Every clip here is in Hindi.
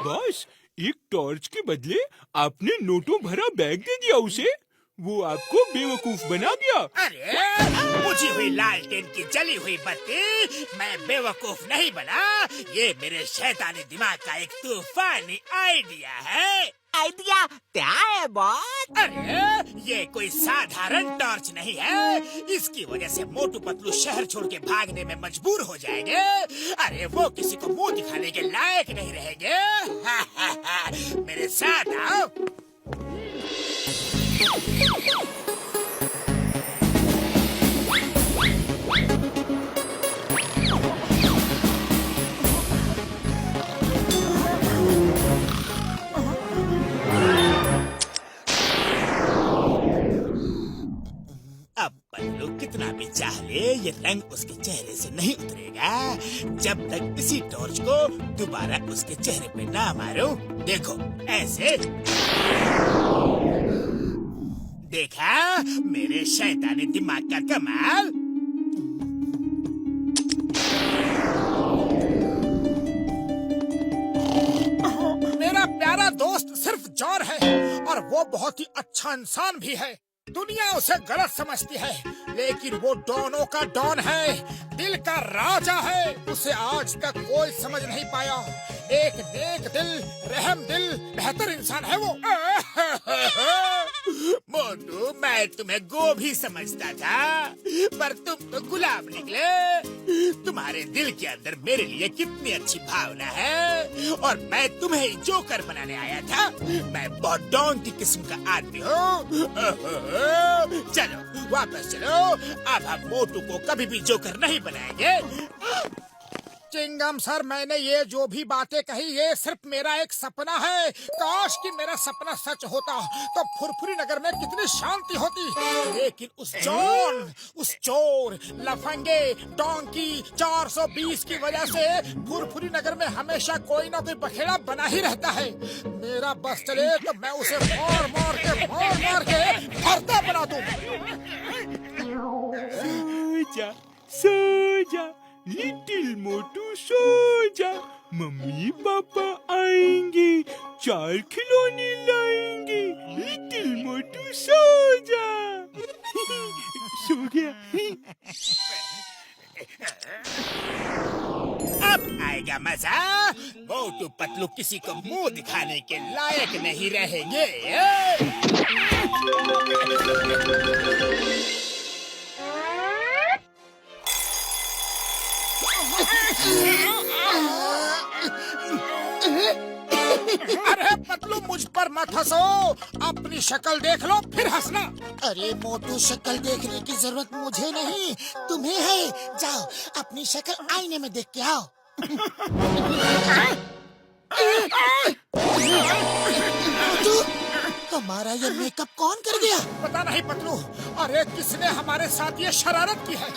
बॉस, एक टॉर्च के बदले आपने नोटों भरा बैग दे दिया उसे। वो आपको बेवकूफ बना गया। अरे बुझी हुई लालटेन की जली हुई बत्ती, मैं बेवकूफ नहीं बना। ये मेरे शैतानी दिमाग का एक तूफानी आइडिया है। आइडिया क्या है बॉस? अरे ये कोई साधारण टॉर्च नहीं है। इसकी वजह से मोटू पतलू शहर छोड़ के भागने में मजबूर हो जाएंगे। अरे वो किसी को मुंह दिखाने के लायक नहीं रहेंगे। मेरे साथ आओ। अब पल्लू कितना भी चाह ले, ये रंग उसके चेहरे से नहीं उतरेगा जब तक इसी टॉर्च को दोबारा उसके चेहरे पे ना मारो। देखो ऐसे। देखा मेरे शैतानी दिमाग का कमाल। मेरा प्यारा दोस्त सिर्फ जॉन है और वो बहुत ही अच्छा इंसान भी है। दुनिया उसे गलत समझती है, लेकिन वो डॉनों का डॉन है, दिल का राजा है। उसे आज तक कोई समझ नहीं पाया। एक नेक दिल, रहम दिल, बेहतर इंसान है वो। मोटू, मैं तुम्हें गोभी समझता था, पर तुम तो गुलाब निकले। तुम्हारे दिल के अंदर मेरे लिए कितनी अच्छी भावना है, और मैं तुम्हें ही जोकर बनाने आया था। मैं बहुत डॉन की किस्म का आदमी हूँ। चलो वापस चलो। अब हम मोटू को कभी भी जोकर नहीं बनाएंगे। चिंगम सर, मैंने ये जो भी बातें कही ये सिर्फ मेरा एक सपना है। काश कि मेरा सपना सच होता तो फुरफुरी नगर में कितनी शांति होती। लेकिन उस जॉन, उस चोर, लफंगे, डोंकी 420 की वजह से फुरफुरी नगर में हमेशा कोई ना कोई बखेड़ा बना ही रहता है। मेरा बस चले तो मैं उसे मार मार के भरता बना दूं। सो जा लिटिल मोटू, सो जा। मम्मी पापा आएंगे, 4 खिलौने लाएंगे। लिटिल मोटू सो जा। सो गया। अब आएगा मजा। मोटू पतलू किसी को मुंह दिखाने के लायक नहीं रहेंगे। अरे पतलू, मुझ पर मत हंसो। अपनी शक्ल देख लो फिर हंसना। अरे मोटू, शक्ल देखने की जरूरत मुझे नहीं, तुम्हें है। जाओ अपनी शक्ल आईने में देख के आओ। मोटू, हमारा ये मेकअप कौन कर गया? पता नहीं पतलू। अरे किसने हमारे साथ ये शरारत की है?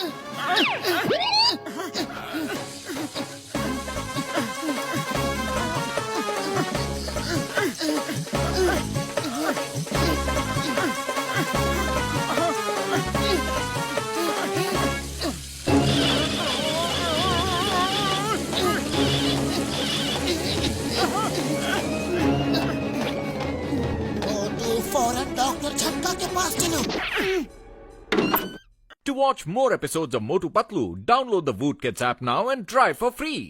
फौरन डॉक्टर झटका के पास चलो। To watch more episodes of Motu Patlu, download the Voot Kids app now and try for free.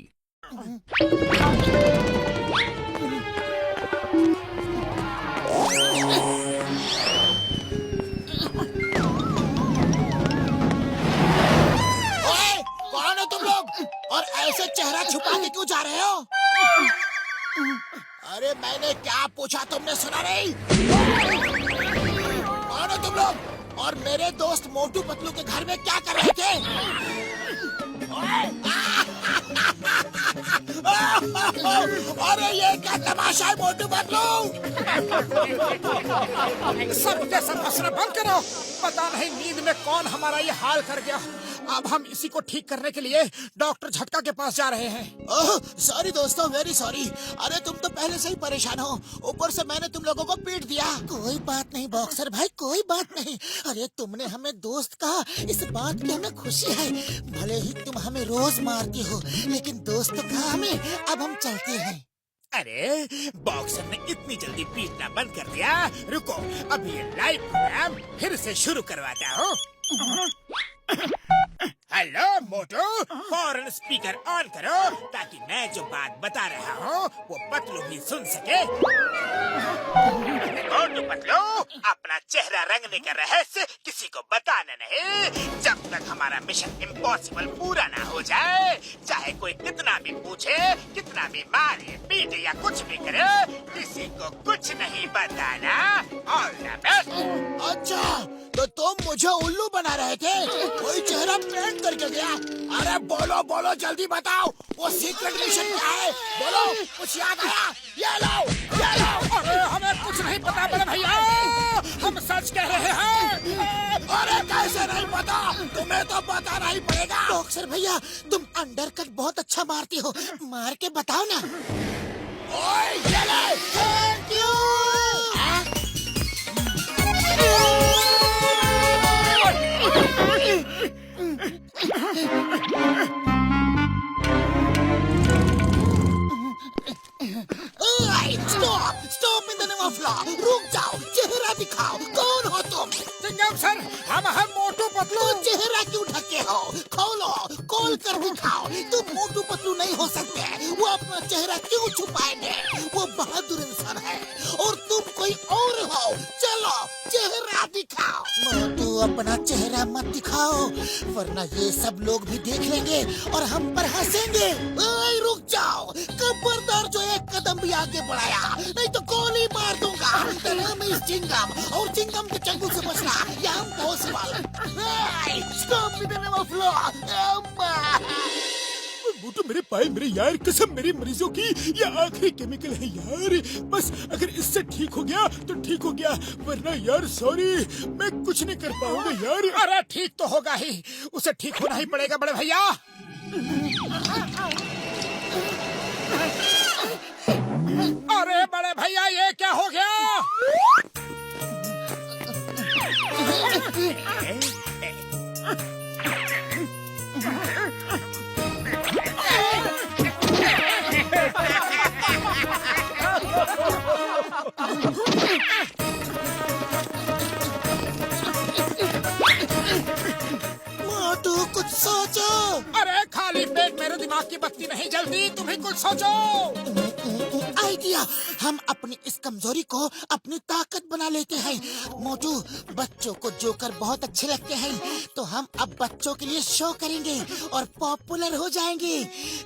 ओए, कौन हो तुम लोग? और ऐसे चेहरा छुपा के क्यों जा रहे हो? अरे मैंने क्या पूछा तुमने सुना नहीं? कौन हो तुम लोग? और मेरे दोस्त मोटू पतलू के घर में क्या कर रहे थे? अरे ये क्या तमाशा है मोटू पतलू? सब के सब हंसना बंद करो। पता नहीं नींद में कौन हमारा ये हाल कर गया। अब हम इसी को ठीक करने के लिए डॉक्टर झटका के पास जा रहे हैं। ओह सॉरी दोस्तों, वेरी सॉरी। अरे तुम तो पहले से ही परेशान हो, ऊपर से मैंने तुम लोगों को पीट दिया। कोई बात नहीं बॉक्सर भाई, कोई बात नहीं। अरे तुमने हमें दोस्त कहा, इस बात की हमें खुशी है। भले ही तुम हमें रोज मारती हो, लेकिन दोस्त कहा हमें। अब हम चलते हैं। अरे बॉक्सर ने इतनी जल्दी पीटना बंद कर दिया। रुको, अभी ये लाइव प्रोग्राम फिर से शुरू करवाता हूँ। हेलो मोटू, फौरन स्पीकर ऑन करो ताकि मैं जो बात बता रहा हूँ वो पतलू भी सुन सके। मोटू पतलू, अपना चेहरा रंगने का रहस्य किसी को बताना नहीं जब तक हमारा मिशन इम्पॉसिबल पूरा ना हो जाए। चाहे कोई कितना भी पूछे, कितना भी मारे पीटे या कुछ भी करे, किसी को कुछ नहीं बताना। All the best. अच्छा, तो तुम मुझे उल्लू बना रहे थे? कोई चेहरा पेंट करके गया? अरे बोलो बोलो, जल्दी बताओ, वो सीक्रेट मिशन क्या है? बोलो, कुछ याद आया? ये लो, ये लो। अरे हमें कुछ नहीं पता बड़े भैया, हम सच कह रहे हैं। अरे कैसे नहीं पता? तुम्हें तो बताना ही पड़ेगा। बॉक्सर भैया, तुम अंडरकट बहुत अच्छा मारती हो, मार के बताओ ना। ओए ये ले, thank you. Stop stop in the name of law. रुक जाओ, चेहरा दिखाओ, कौन हो तुम? चिंगम सर, हम मोटू पतलू। तो चेहरा क्यों ढके हो? खोलो, खोल कर दिखाओ। तुम मोटू पतलू नहीं हो सकते। वो अपना चेहरा क्यों छुपाएंगे? वो बहादुर इंसान है और तुम कोई और हो। चलो चेहरा दिखाओ। मोटू अपना चेहरा मत दिखाओ, वरना ये सब लोग भी देख लेंगे और हम पर हंसेंगे। ओए रुक जाओ, खबरदार जो एक कदम भी आगे बढ़ाया नहीं तो गोली मार दूंगा। नाम है चिंगम और चिंगम के चंगुल से बचना ये impossible. Stop with the name of law. मोटू मेरे पाए मेरे यार, कसम मेरी मरीजों की, ये आखिरी केमिकल है यार। बस अगर इससे ठीक हो गया तो ठीक हो गया, वरना यार सॉरी, मैं कुछ नहीं कर पाऊंगा यार। अरे ठीक तो होगा ही, उसे ठीक होना ही पड़ेगा बड़े भैया। अरे बड़े भैया, ये क्या हो गया? मोटू कुछ सोचो। अरे खाली पेट मेरे दिमाग की बत्ती नहीं जलती, तुम ही कुछ सोचो। आइडिया, हम अपनी इस कमजोरी को अपनी ताकत बना लेते हैं। मोटू, बच्चों को जोकर बहुत अच्छे लगते हैं, तो हम अब बच्चों के लिए शो करेंगे और पॉपुलर हो जाएंगे,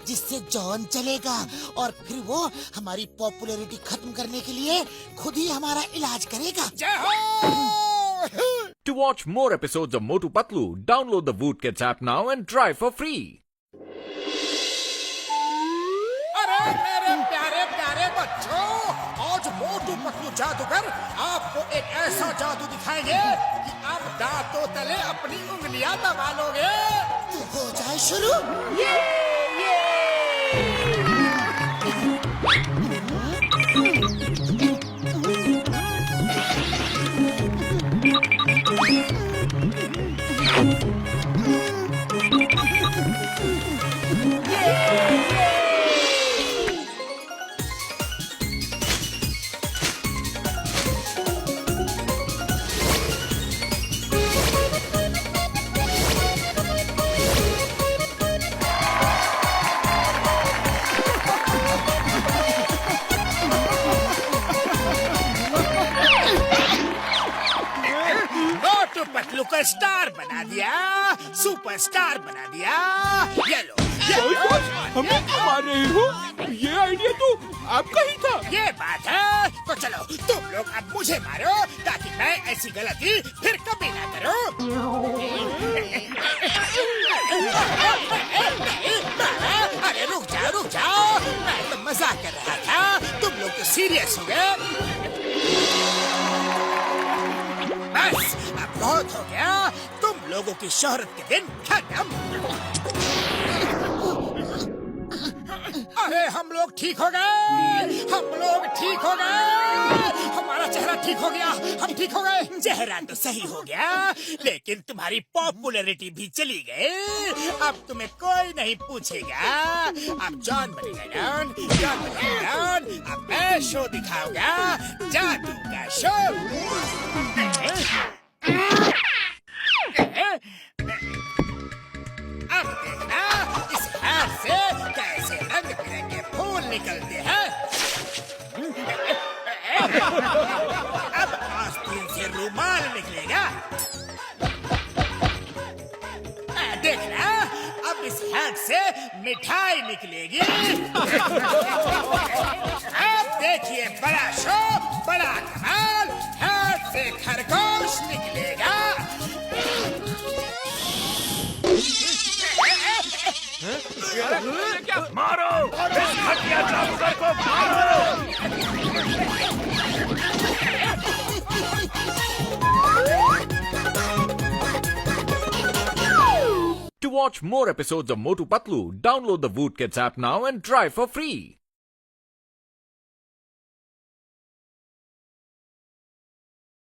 जिससे जॉन चलेगा और फिर वो हमारी पॉपुलैरिटी खत्म करने के लिए खुद ही हमारा इलाज करेगा। जय हो। To watch more episodes of Motu Patlu, download the Woot Kids app now and try for free. अरे मेरे प्यारे प्यारे बच्चों, आज मोटू पतलू जादूगर आपको एक ऐसा जादू दिखाएंगे कि आप दांतों तले अपनी उंगलियां दबा लोगे। तो हो जाए शुरू। मोटू पतलू को स्टार बना दिया, सुपरस्टार बना दिया। ये लो, ये बॉस लो। बॉस, हमें क्यों मार रहे हो? ये आइडिया तो आपका ही था। ये बात है, तो चलो तुम लोग अब मुझे मारो ताकि मैं ऐसी गलती फिर कभी ना करूं। अरे रुक जाओ, मैं तो मजाक कर रहा था, तुम लोग तो सीरियस हो गए। बस अब बहुत हो गया, तुम लोग लोगों की शोहरत के दिन खत्म। अरे हम लोग ठीक हो गए, हम लोग ठीक हो गए, हमारा चेहरा ठीक हो गया, हम ठीक हो गए। चेहरा तो सही हो गया, लेकिन तुम्हारी पॉपुलैरिटी भी चली गई। अब तुम्हें कोई नहीं पूछेगा। अब जॉन बनेगा डॉन, जॉन बनेगा डॉन। अब मैं शो दिखाऊंगा, जादू का शो। अब देखना इस हाथ से कैसे रंग बिरंगे फूल निकलते हैं। अब आस्तीन से रुमाल निकलेगा। देखना अब इस हाथ से मिठाई निकलेगी। अब देखिए बड़ा शो, बड़ा कमाल। हाथ से खरगोश निकलेगा। मारो इस घटिया जादूगर को, मारो। To watch more episodes of Motu Patlu, download the Voot Kids app now and try for free.